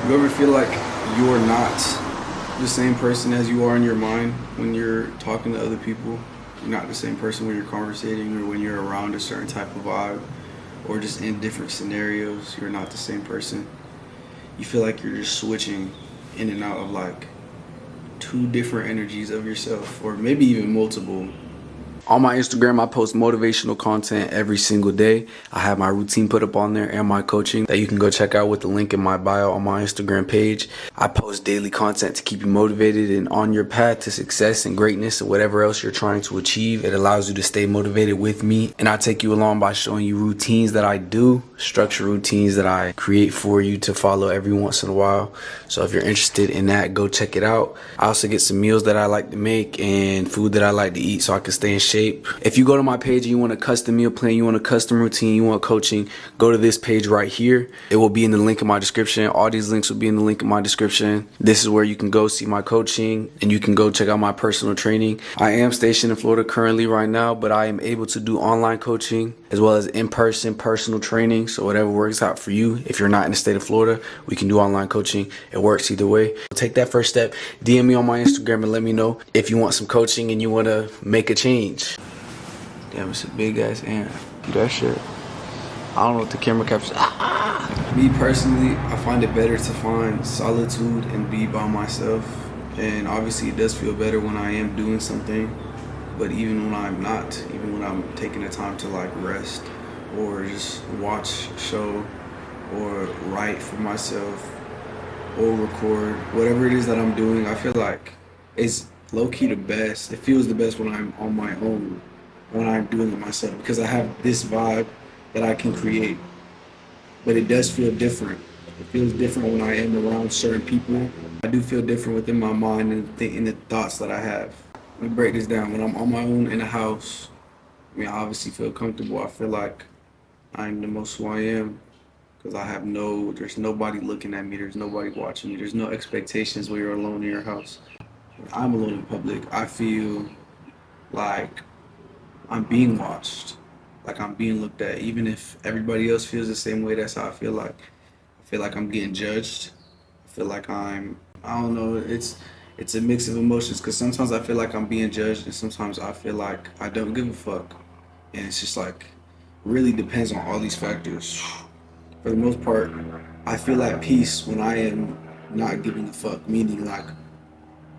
You ever feel like you're not the same person as you are in your mind when you're talking to other people? You're not the same person when you're conversating or when you're around a certain type of vibe or just in different scenarios. You're not the same person. You feel like you're just switching in and out of like two different energies of yourself, or maybe even multiple. On my Instagram, I post motivational content every single day. I have my routine put up on there and my coaching that you can go check out with the link in my bio on my Instagram page. I post daily content to keep you motivated and on your path to success and greatness and whatever else you're trying to achieve. It allows you to stay motivated with me, and I take you along by showing you routines that I do, structure routines that I create for you to follow every once in a while. So if you're interested in that, go check it out. I also get some meals that I like to make and food that I like to eat so I can stay in shape. If you go to my page and you want a custom meal plan, you want a custom routine, you want coaching, go to this page right here. It will be in the link in my description. All these links will be in the link in my description. This is where you can go see my coaching and you can go check out my personal training. I am stationed in Florida currently right now, but I am able to do online coaching as well as in-person personal training. So whatever works out for you. If you're not in the state of Florida, we can do online coaching. It works either way. Take that first step. DM me on my Instagram and let me know if you want some coaching and you want to make a change. Damn, it's a big ass ant. Do that shit. I don't know what the camera captures. Me personally, I find it better to find solitude and be by myself. And obviously it does feel better when I am doing something. But even when I'm not, even when I'm taking the time to like rest or just watch a show or write for myself or record, whatever it is that I'm doing, I feel like it's low-key the best. It feels the best when I'm on my own, when I'm doing it myself, because I have this vibe that I can create. But it does feel different. It feels different when I am around certain people. I do feel different within my mind and the thoughts that I have. Let me break this down. When I'm on my own in a house, I mean, I obviously feel comfortable. I feel like I'm the most who I am because there's nobody looking at me. There's nobody watching me. There's no expectations when you're alone in your house. When I'm alone in public, I feel like I'm being watched, like I'm being looked at. Even if everybody else feels the same way, that's how I feel like. I feel like I'm getting judged. I feel like I don't know, it's a mix of emotions because sometimes I feel like I'm being judged and sometimes I feel like I don't give a fuck. And it's just like, really depends on all these factors. For the most part, I feel at peace when I am not giving a fuck, meaning like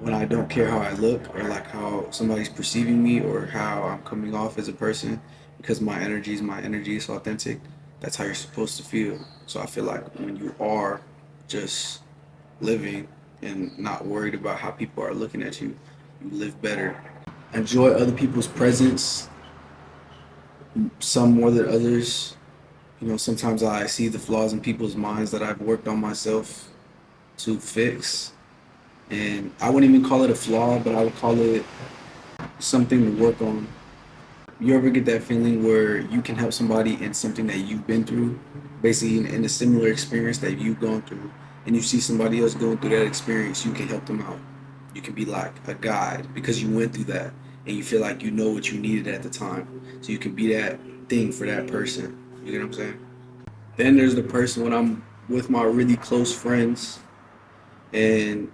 when I don't care how I look or like how somebody's perceiving me or how I'm coming off as a person, because my energy is my energy, it's authentic. That's how you're supposed to feel. So I feel like when you are just living and not worried about how people are looking at you, you live better. Enjoy other people's presence, some more than others. You know, sometimes I see the flaws in people's minds that I've worked on myself to fix. And I wouldn't even call it a flaw, but I would call it something to work on. You ever get that feeling where you can help somebody in something that you've been through, basically in a similar experience that you've gone through, and you see somebody else going through that experience, you can help them out. You can be like a guide because you went through that and you feel like you know what you needed at the time. So you can be that thing for that person. You get what I'm saying? Then there's the person when I'm with my really close friends, and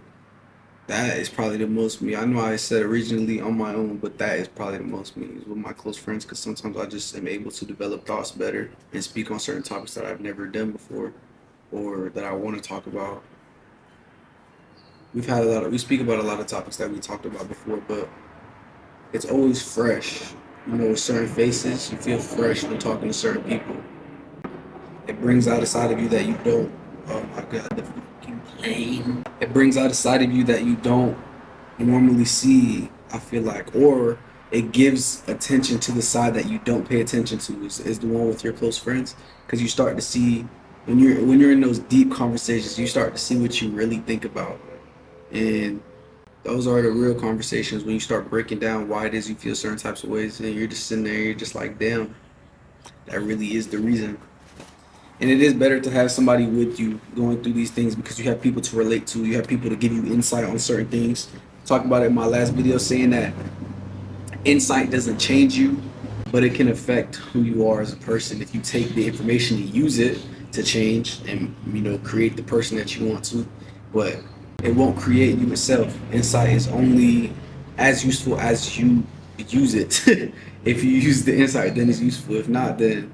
that is probably the most me. I know I said originally on my own, but that is probably the most me is with my close friends because sometimes I just am able to develop thoughts better and speak on certain topics that I've never done before or that I want to talk about. We speak about a lot of topics that we talked about before, but it's always fresh. You know, with certain faces, you feel fresh when talking to certain people. It brings out a side of you that you don't. Oh my god, the fucking plane. It brings out a side of you that you don't normally see, I feel like. Or it gives attention to the side that you don't pay attention to, is the one with your close friends. Because you start to see, when you're in those deep conversations, you start to see what you really think about. And those are the real conversations when you start breaking down why it is you feel certain types of ways. And you're just sitting there, you're just like, damn, that really is the reason. And it is better to have somebody with you going through these things because you have people to relate to. You have people to give you insight on certain things. Talked about it in my last video, saying that insight doesn't change you, but it can affect who you are as a person if you take the information and use it to change and create the person that you want to, but it won't create you itself. Insight is only as useful as you use it. If you use the insight, then it's useful. If not, then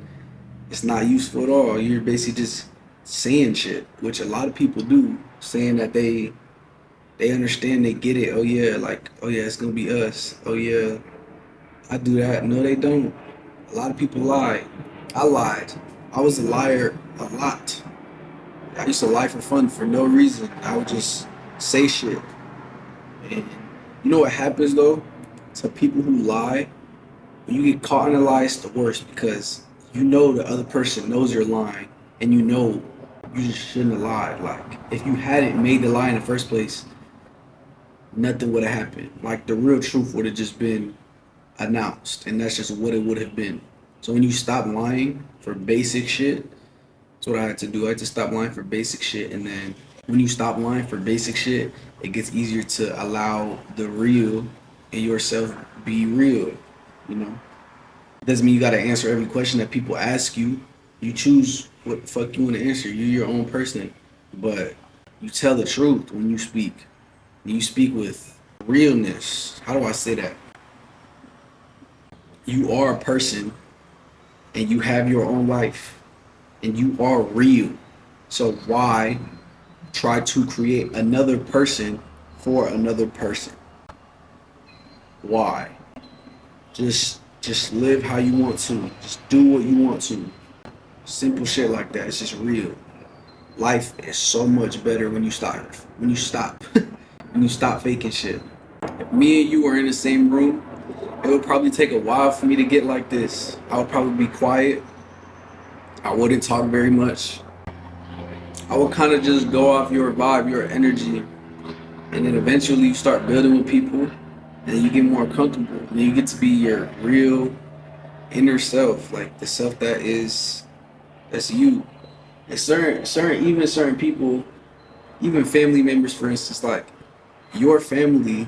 it's not useful at all. You're basically just saying shit, which a lot of people do, saying that they understand, they get it. Oh yeah, like, oh yeah, it's gonna be us. Oh yeah, I do that. No, they don't. A lot of people lie. I lied. I was a liar a lot. I used to lie for fun for no reason. I would just say shit. And you know what happens though? To people who lie, when you get caught in a lie, it's the worst because you know the other person knows you're lying and you know you just shouldn't have lied. Like, if you hadn't made the lie in the first place, nothing would have happened. Like, the real truth would have just been announced, and that's just what it would have been. So when you stop lying for basic shit, that's what I had to do. I had to stop lying for basic shit, and then when you stop lying for basic shit, it gets easier to allow the real in yourself be real. You know, doesn't mean you gotta answer every question that people ask you. You choose what the fuck you want to answer. You're your own person, but you tell the truth when you speak. You speak with realness. How do I say that? You are a person and you have your own life and you are real. So why try to create another person for another person? Why? Just live how you want to. Just do what you want to. Simple shit like that. It's just real. Life is so much better when you stop. When you stop. When you stop faking shit. If me and you were in the same room, it would probably take a while for me to get like this. I would probably be quiet. I wouldn't talk very much. I would kind of just go off your vibe, your energy, and then eventually you start building with people, and then you get more comfortable. And then you get to be your real inner self, like the self that's you. And certain people, even family members, for instance, like your family,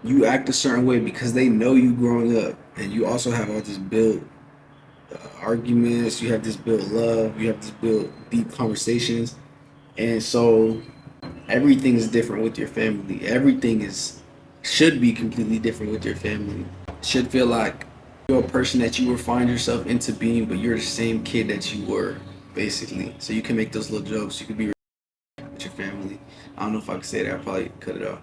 you act a certain way because they know you growing up, and you also have all this built arguments, you have this built love, you have this built deep conversations, and so everything is different with your family. Everything is should be completely different with your family. It should feel like you're a person that you refined yourself into being, but you're the same kid that you were, basically. So you can make those little jokes. You can be with your family. I don't know if I could say that. I probably cut it off,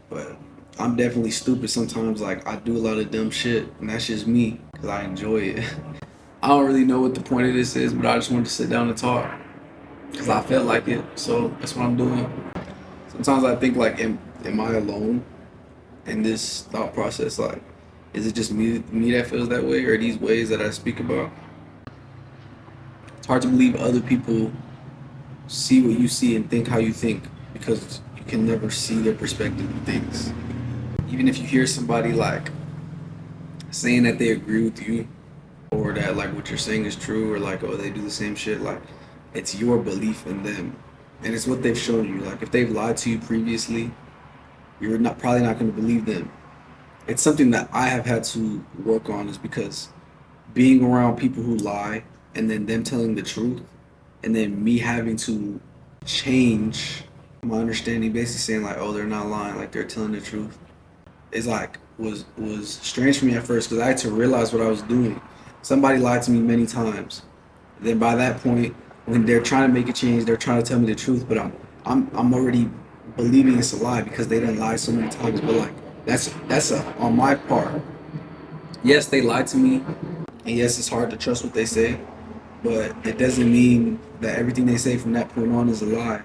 but I'm definitely stupid sometimes. Like, I do a lot of dumb shit, and that's just me because I enjoy it. I don't really know what the point of this is, but I just wanted to sit down and talk because I felt like it. So that's what I'm doing. Sometimes I think, like, am I alone in this thought process? Like, is it just me that feels that way, or these ways that I speak about? It's hard to believe other people see what you see and think how you think because you can never see their perspective of things. Even if you hear somebody like saying that they agree with you, or that like what you're saying is true, or like, oh, they do the same shit, like, it's your belief in them, and it's what they've shown you. Like, if they've lied to you previously, you're probably not going to believe them. It's something that I have had to work on, is because being around people who lie and then them telling the truth, and then me having to change my understanding, basically saying like, oh, they're not lying, like they're telling the truth, is like was strange for me at first because I had to realize what I was doing. Somebody lied to me many times. Then by that point, when they're trying to make a change, they're trying to tell me the truth, but I'm already believing it's a lie because they done lied so many times. But like, that's on my part. Yes, they lied to me, and yes, it's hard to trust what they say, but it doesn't mean that everything they say from that point on is a lie.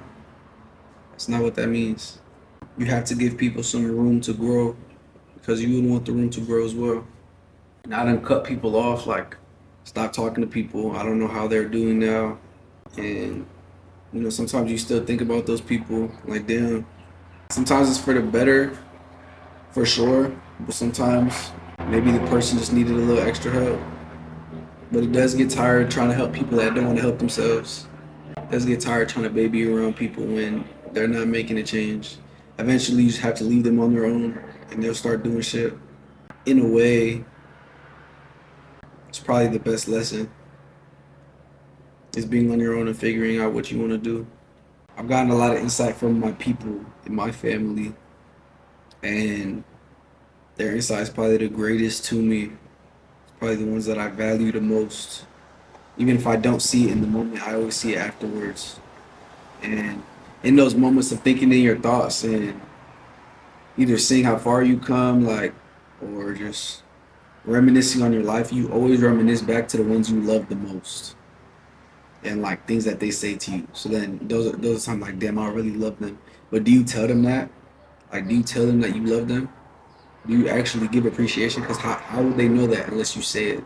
That's not what that means. You have to give people some room to grow because you would want the room to grow as well. And I done cut people off, like, stop talking to people. I don't know how they're doing now. And, sometimes you still think about those people, like, damn. Sometimes it's for the better, for sure. But sometimes maybe the person just needed a little extra help. But it does get tired trying to help people that don't want to help themselves. It does get tired trying to baby around people when they're not making a change. Eventually, you just have to leave them on their own, and they'll start doing shit. In a way, it's probably the best lesson. is being on your own and figuring out what you want to do. I've gotten a lot of insight from my people in my family, and their insight is probably the greatest to me. It's probably the ones that I value the most. Even if I don't see it in the moment, I always see it afterwards. And in those moments of thinking in your thoughts and either seeing how far you come, like, or just reminiscing on your life, you always reminisce back to the ones you love the most and like things that they say to you. So then those are times like, damn, I really love them. But do you tell them that? Like, do you tell them that you love them? Do you actually give appreciation? Because how would they know that unless you say it?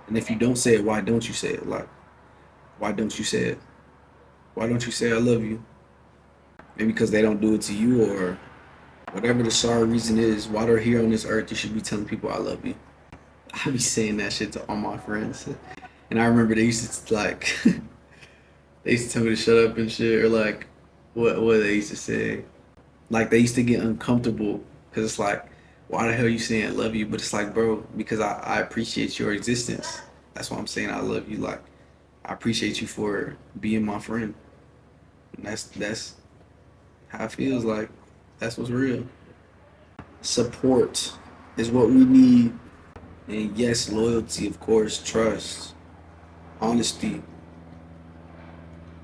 And if you don't say it, why don't you say it? Like, why don't you say it? Why don't you say I love you? Maybe because they don't do it to you, or whatever the sorry reason is, while they're here on this earth, you should be telling people I love you. I be saying that shit to all my friends. And I remember they used to like they used to tell me to shut up and shit, or like what they used to say. Like they used to get uncomfortable because it's like, why the hell you saying I love you? But it's like, bro, because I appreciate your existence. That's why I'm saying I love you. Like, I appreciate you for being my friend. And that's how it feels like. That's what's real. Support is what we need. And yes, loyalty, of course, trust, honesty,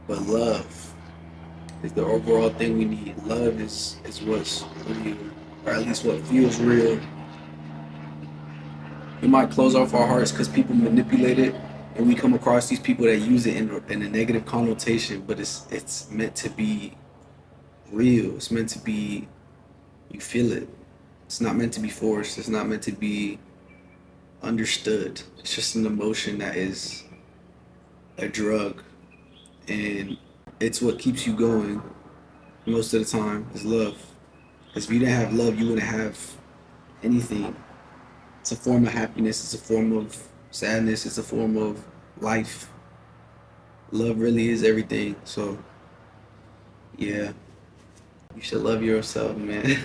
but love is the overall thing we need. Love is what's real, or at least what feels real. We might close off our hearts because people manipulate it, and we come across these people that use it in a negative connotation, but it's meant to be real. It's meant to be, you feel it. It's not meant to be forced. It's not meant to be understood. It's just an emotion that is a drug, and it's what keeps you going most of the time is love. Because if you didn't have love, you wouldn't have anything. It's a form of happiness. It's a form of sadness. It's a form of life. Love really is everything. So, yeah, you should love yourself, man.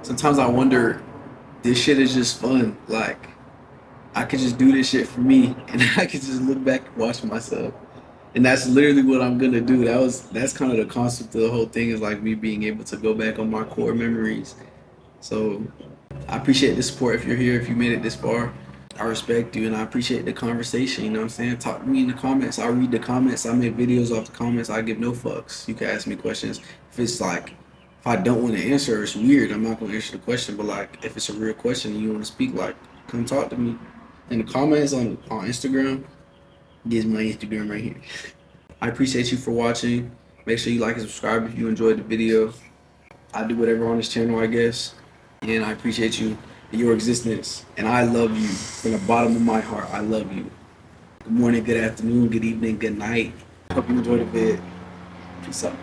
Sometimes I wonder, this shit is just fun. Like, I could just do this shit for me, and I could just look back and watch myself. And that's literally what I'm gonna do. That's kind of the concept of the whole thing, is like me being able to go back on my core memories. So I appreciate the support. If you're here, if you made it this far, I respect you, and I appreciate the conversation. You know what I'm saying? Talk to me in the comments. I read the comments. I make videos off the comments. I give no fucks. You can ask me questions. If it's like, if I don't want to answer, it's weird, I'm not gonna answer the question. But like, if it's a real question and you want to speak, like, come talk to me in the comments on Instagram. Here's my Instagram right here. I appreciate you for watching. Make sure you like and subscribe if you enjoyed the video. I do whatever on this channel, I guess. And I appreciate you and your existence. And I love you from the bottom of my heart. I love you. Good morning, good afternoon, good evening, good night. Hope you enjoyed the vid. Peace out.